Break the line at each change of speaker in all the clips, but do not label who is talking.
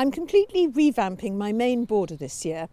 I'm completely revamping my main border this year,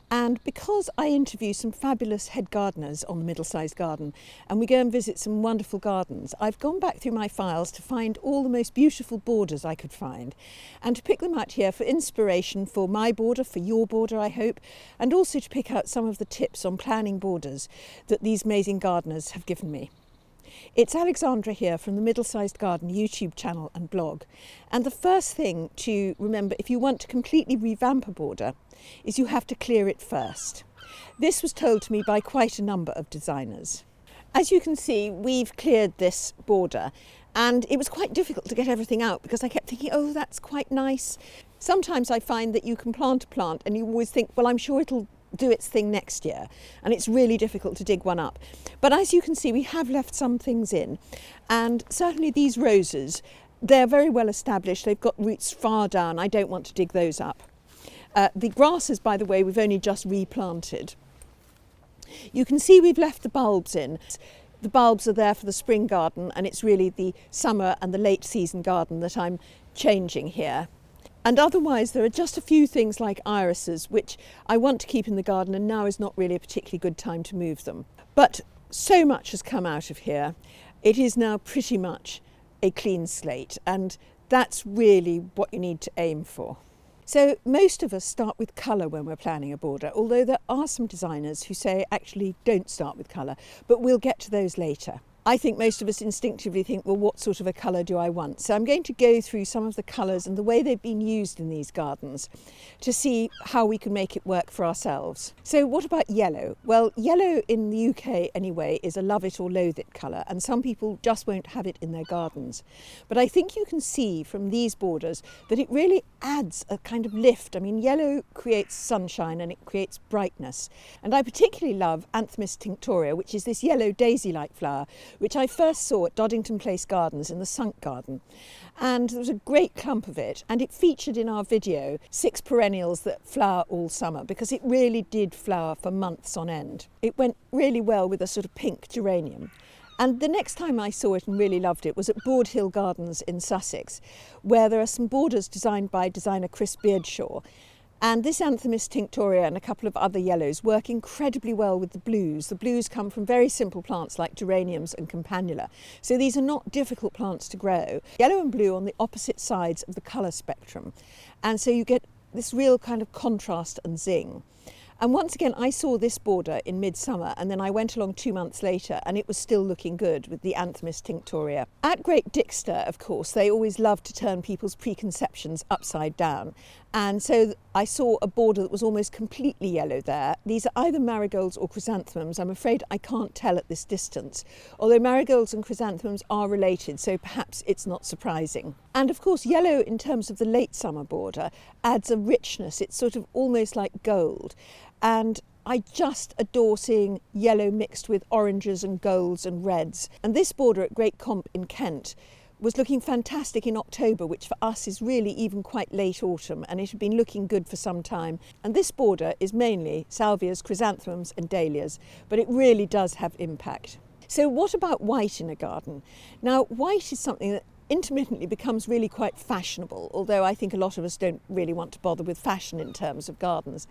and because I interview some fabulous head gardeners on the Middlesized garden and we go and visit some wonderful gardens, I've gone back through my files to find all the most beautiful borders I could find and to pick them out here for inspiration for my border, for your border I hope, and also to pick out some of the tips on planning borders that these amazing gardeners have given me. It's Alexandra here from the Middlesized Garden YouTube channel and blog, and the first thing to remember if you want to completely revamp a border is you have to clear it first. This was told to me by quite a number of designers. As you can see, we've cleared this border and it was quite difficult to get everything out because I kept thinking, oh, that's quite nice. Sometimes I find that you can plant a plant and you always think, well, I'm sure it'll do its thing next year, and it's really difficult to dig one up. But as you can see, we have left some things in, and certainly these roses, they're very well established. They've got roots far down. I don't want to dig those up. The grasses, by the way, we've only just replanted. You can see we've left the bulbs in. The bulbs are there for the spring garden, and it's really the summer and the late season garden that I'm changing here. And otherwise there are just a few things like irises which I want to keep in the garden, and now is not really a particularly good time to move them. But so much has come out of here. It is now pretty much a clean slate, and that's really what you need to aim for. So most of us start with colour when we're planning a border, although there are some designers who say actually don't start with colour, but we'll get to those later. I think most of us instinctively think, well, what sort of a colour do I want? So I'm going to go through some of the colours and the way they've been used in these gardens to see how we can make it work for ourselves. So what about yellow? Well, yellow in the UK anyway is a love it or loathe it colour, and some people just won't have it in their gardens. But I think you can see from these borders that it really adds a kind of lift. I mean, yellow creates sunshine and it creates brightness. And I particularly love Anthemis tinctoria, which is this yellow daisy-like flower, which I first saw at Doddington Place Gardens in the Sunk Garden. And there was a great clump of it, and it featured in our video 6 perennials that flower all summer, because it really did flower for months on end. It went really well with a sort of pink geranium. And the next time I saw it and really loved it was at Board Hill Gardens in Sussex, where there are some borders designed by designer Chris Beardshaw. And this Anthemis tinctoria and a couple of other yellows work incredibly well with the blues. The blues come from very simple plants like geraniums and campanula. So these are not difficult plants to grow. Yellow and blue on the opposite sides of the colour spectrum. And so you get this real kind of contrast and zing. And once again, I saw this border in midsummer, and then I went along 2 months later and it was still looking good with the Anthemis tinctoria. At Great Dixter, of course, they always love to turn people's preconceptions upside down. And so I saw a border that was almost completely yellow there. These are either marigolds or chrysanthemums. I'm afraid I can't tell at this distance, although marigolds and chrysanthemums are related, so perhaps it's not surprising. And of course, yellow in terms of the late summer border adds a richness. It's sort of almost like gold. And I just adore seeing yellow mixed with oranges and golds and reds. And this border at Great Comp in Kent was looking fantastic in October, which for us is really even quite late autumn, and it had been looking good for some time. And this border is mainly salvias, chrysanthemums and dahlias, but it really does have impact. So what about white in a garden? Now, white is something that intermittently becomes really quite fashionable, although I think a lot of us don't really want to bother with fashion in terms of gardens.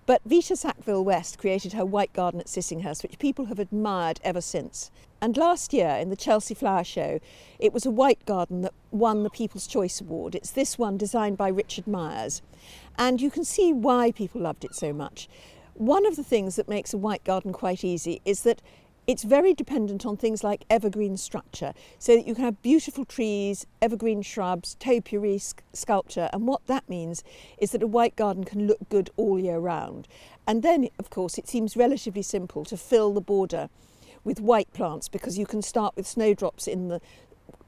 But Vita Sackville-West created her white garden at Sissinghurst, which people have admired ever since. And last year in the Chelsea Flower Show, it was a white garden that won the People's Choice Award. It's this one designed by Richard Myers. And you can see why people loved it so much. One of the things that makes a white garden quite easy is that it's very dependent on things like evergreen structure, so that you can have beautiful trees, evergreen shrubs, topiary sculpture, and what that means is that a white garden can look good all year round. And then, of course, it seems relatively simple to fill the border with white plants, because you can start with snowdrops in the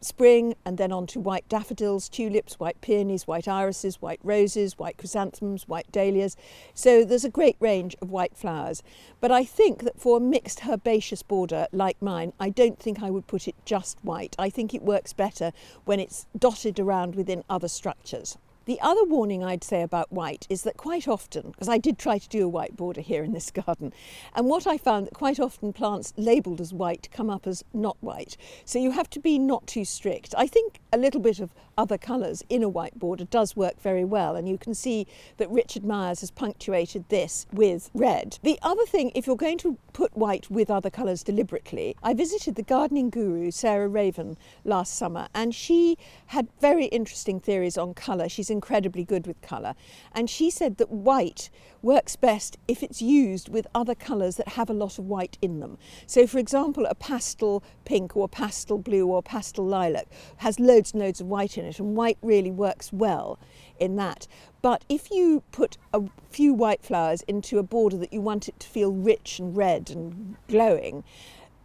spring and then on to white daffodils, tulips, white peonies, white irises, white roses, white chrysanthemums, white dahlias. So there's a great range of white flowers. But I think that for a mixed herbaceous border like mine, I don't think I would put it just white. I think it works better when it's dotted around within other structures. The other warning I'd say about white is that quite often, because I did try to do a white border here in this garden, and what I found that quite often plants labelled as white come up as not white. So you have to be not too strict. I think a little bit of other colours in a white border does work very well, and you can see that Richard Myers has punctuated this with red. The other thing, if you're going to put white with other colours deliberately, I visited the gardening guru Sarah Raven last summer, and she had very interesting theories on colour. She's incredibly good with colour, and she said that white works best if it's used with other colours that have a lot of white in them. So for example, a pastel pink or pastel blue or pastel lilac has loads and loads of white in it, and white really works well in that. But if you put a few white flowers into a border that you want it to feel rich and red and glowing,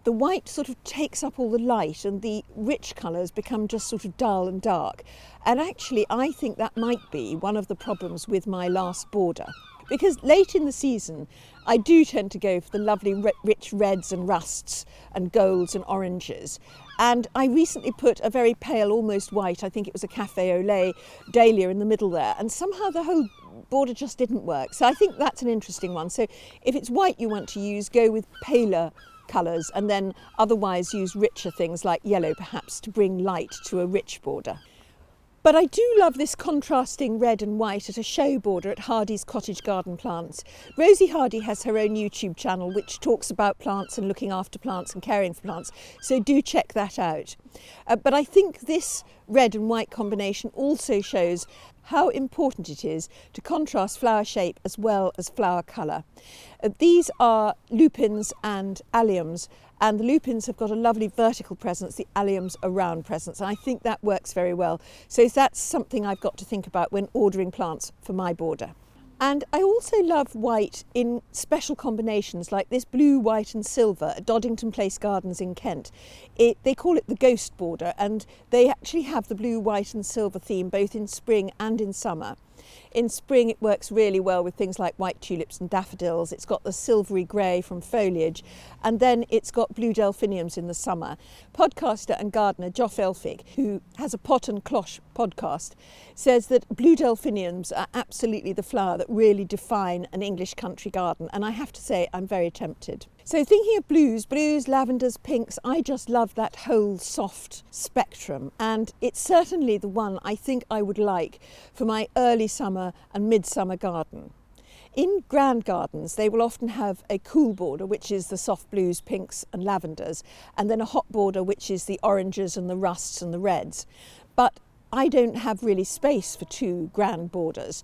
the white sort of takes up all the light and the rich colours become just sort of dull and dark. And actually I think that might be one of the problems with my last border. Because late in the season, I do tend to go for the lovely rich reds and rusts and golds and oranges. And I recently put a very pale, almost white, I think it was a Café au lait dahlia in the middle there, and somehow the whole border just didn't work. So I think that's an interesting one. So if it's white you want to use, go with paler colours, and then otherwise use richer things like yellow perhaps to bring light to a rich border. But I do love this contrasting red and white at a show border at Hardy's Cottage Garden Plants. Rosy Hardy has her own YouTube channel which talks about plants and looking after plants and caring for plants, so do check that out. But I think this red and white combination also shows how important it is to contrast flower shape as well as flower colour. These are lupins and alliums, and the lupins have got a lovely vertical presence, the alliums a round presence, and I think that works very well. So that's something I've got to think about when ordering plants for my border. And I also love white in special combinations like this blue, white and silver at Doddington Place Gardens in Kent. They call it the ghost border, and they actually have the blue, white and silver theme both in spring and in summer. In spring it works really well with things like white tulips and daffodils. It's got the silvery grey from foliage, and then it's got blue delphiniums in the summer. Podcaster and gardener Joff Elphick, who has a Pot and Cloche podcast, says that blue delphiniums are absolutely the flower that really define an English country garden, and I have to say I'm very tempted. So thinking of blues, lavenders, pinks, I just love that whole soft spectrum, and it's certainly the one I think I would like for my early summer and midsummer garden. In grand gardens, they will often have a cool border, which is the soft blues, pinks and lavenders, and then a hot border, which is the oranges and the rusts and the reds. But I don't have really space for two grand borders.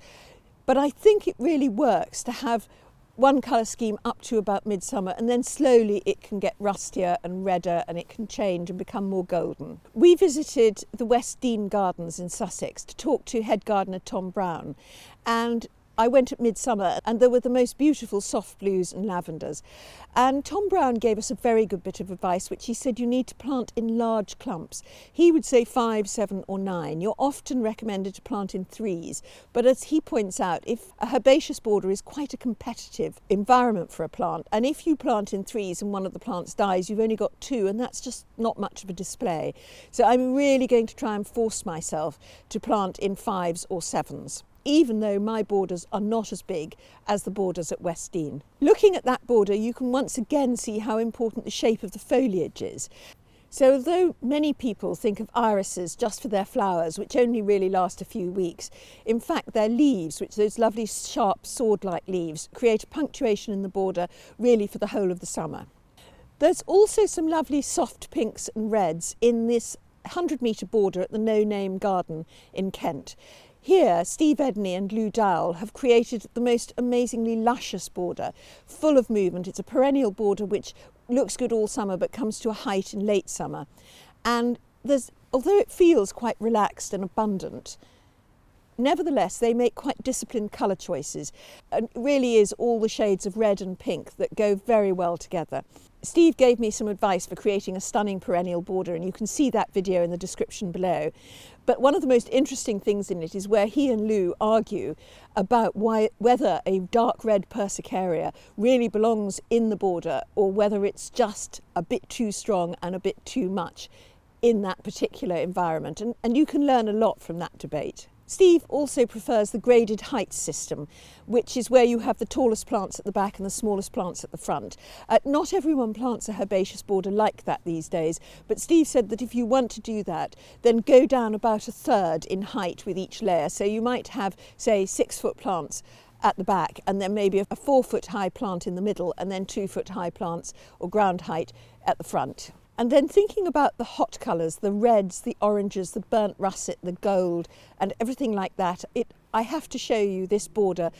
But I think it really works to have one colour scheme up to about midsummer, and then slowly it can get rustier and redder and it can change and become more golden. We visited the West Dean Gardens in Sussex to talk to head gardener Tom Brown, and I went at midsummer and there were the most beautiful soft blues and lavenders. And Tom Brown gave us a very good bit of advice, which he said you need to plant in large clumps. He would say 5, 7 or 9. You're often recommended to plant in 3s. But as he points out, if a herbaceous border is quite a competitive environment for a plant, and if you plant in 3s and one of the plants dies, you've only got 2, and that's just not much of a display. So I'm really going to try and force myself to plant in 5s or 7s. Even though my borders are not as big as the borders at West Dean. Looking at that border, you can once again see how important the shape of the foliage is. So although many people think of irises just for their flowers, which only really last a few weeks, in fact their leaves, which those lovely sharp sword-like leaves, create a punctuation in the border really for the whole of the summer. There's also some lovely soft pinks and reds in this 100-metre border at the No Name Garden in Kent. Here, Steve Edney and Lou Dowell have created the most amazingly luscious border, full of movement. It's a perennial border which looks good all summer but comes to a height in late summer. And although it feels quite relaxed and abundant, nevertheless they make quite disciplined colour choices, and it really is all the shades of red and pink that go very well together. Steve gave me some advice for creating a stunning perennial border, and you can see that video in the description below. But one of the most interesting things in it is where he and Lou argue about whether a dark red persicaria really belongs in the border or whether it's just a bit too strong and a bit too much in that particular environment. And you can learn a lot from that debate. Steve also prefers the graded height system, which is where you have the tallest plants at the back and the smallest plants at the front. Not everyone plants a herbaceous border like that these days, but Steve said that if you want to do that, then go down about a third in height with each layer. So you might have, say, 6-foot plants at the back, and then maybe a 4-foot high plant in the middle, and then 2-foot high plants or ground height at the front. And then thinking about the hot colours, the reds, the oranges, the burnt russet, the gold, and everything like that, I have to show you this border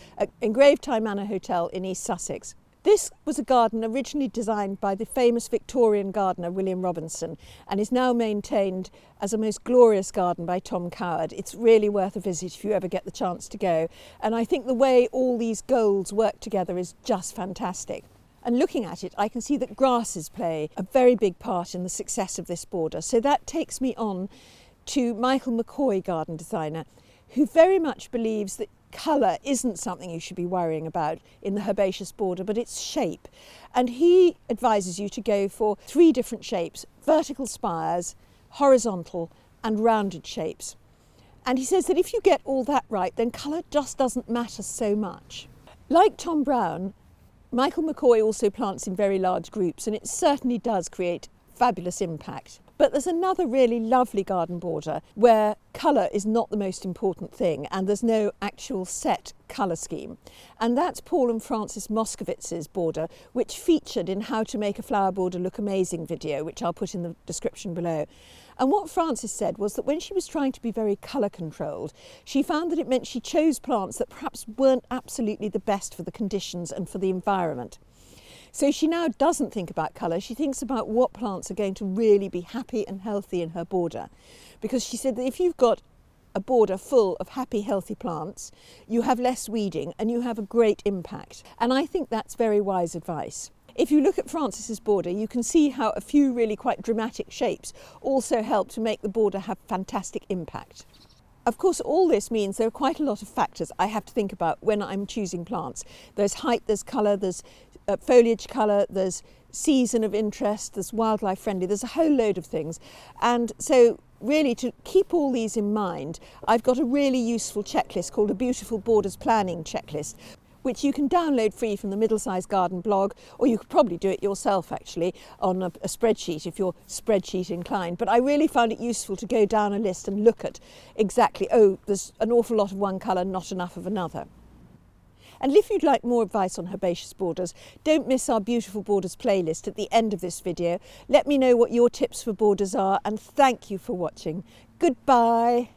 in Gravetye Manor Hotel in East Sussex. This was a garden originally designed by the famous Victorian gardener William Robinson, and is now maintained as a most glorious garden by Tom Coward. It's really worth a visit if you ever get the chance to go. And I think the way all these golds work together is just fantastic. And looking at it, I can see that grasses play a very big part in the success of this border. So that takes me on to Michael McCoy, garden designer, who very much believes that colour isn't something you should be worrying about in the herbaceous border, but its shape. And he advises you to go for 3 different shapes: vertical spires, horizontal and rounded shapes. And he says that if you get all that right, then colour just doesn't matter so much. Like Tom Brown, Michael McCoy also plants in very large groups, and it certainly does create fabulous impact. But there's another really lovely garden border where colour is not the most important thing, and there's no actual set colour scheme. And that's Paul and Francis Moskowitz's border, which featured in How to Make a Flower Border Look Amazing video, which I'll put in the description below. And what Francis said was that when she was trying to be very colour controlled, she found that it meant she chose plants that perhaps weren't absolutely the best for the conditions and for the environment. So she now doesn't think about colour, she thinks about what plants are going to really be happy and healthy in her border. Because she said that if you've got a border full of happy, healthy plants, you have less weeding and you have a great impact. And I think that's very wise advice. If you look at Francis's border, you can see how a few really quite dramatic shapes also help to make the border have fantastic impact. Of course, all this means there are quite a lot of factors I have to think about when I'm choosing plants. There's height, there's colour, there's foliage colour, there's season of interest, there's wildlife friendly, there's a whole load of things. And so really, to keep all these in mind, I've got a really useful checklist called a Beautiful Borders Planning Checklist, which you can download free from the Middlesized Garden blog, or you could probably do it yourself actually on a spreadsheet if you're spreadsheet inclined. But I really found it useful to go down a list and look at exactly, oh, there's an awful lot of one colour, not enough of another. And if you'd like more advice on herbaceous borders, don't miss our Beautiful Borders playlist at the end of this video. Let me know what your tips for borders are, and thank you for watching. Goodbye.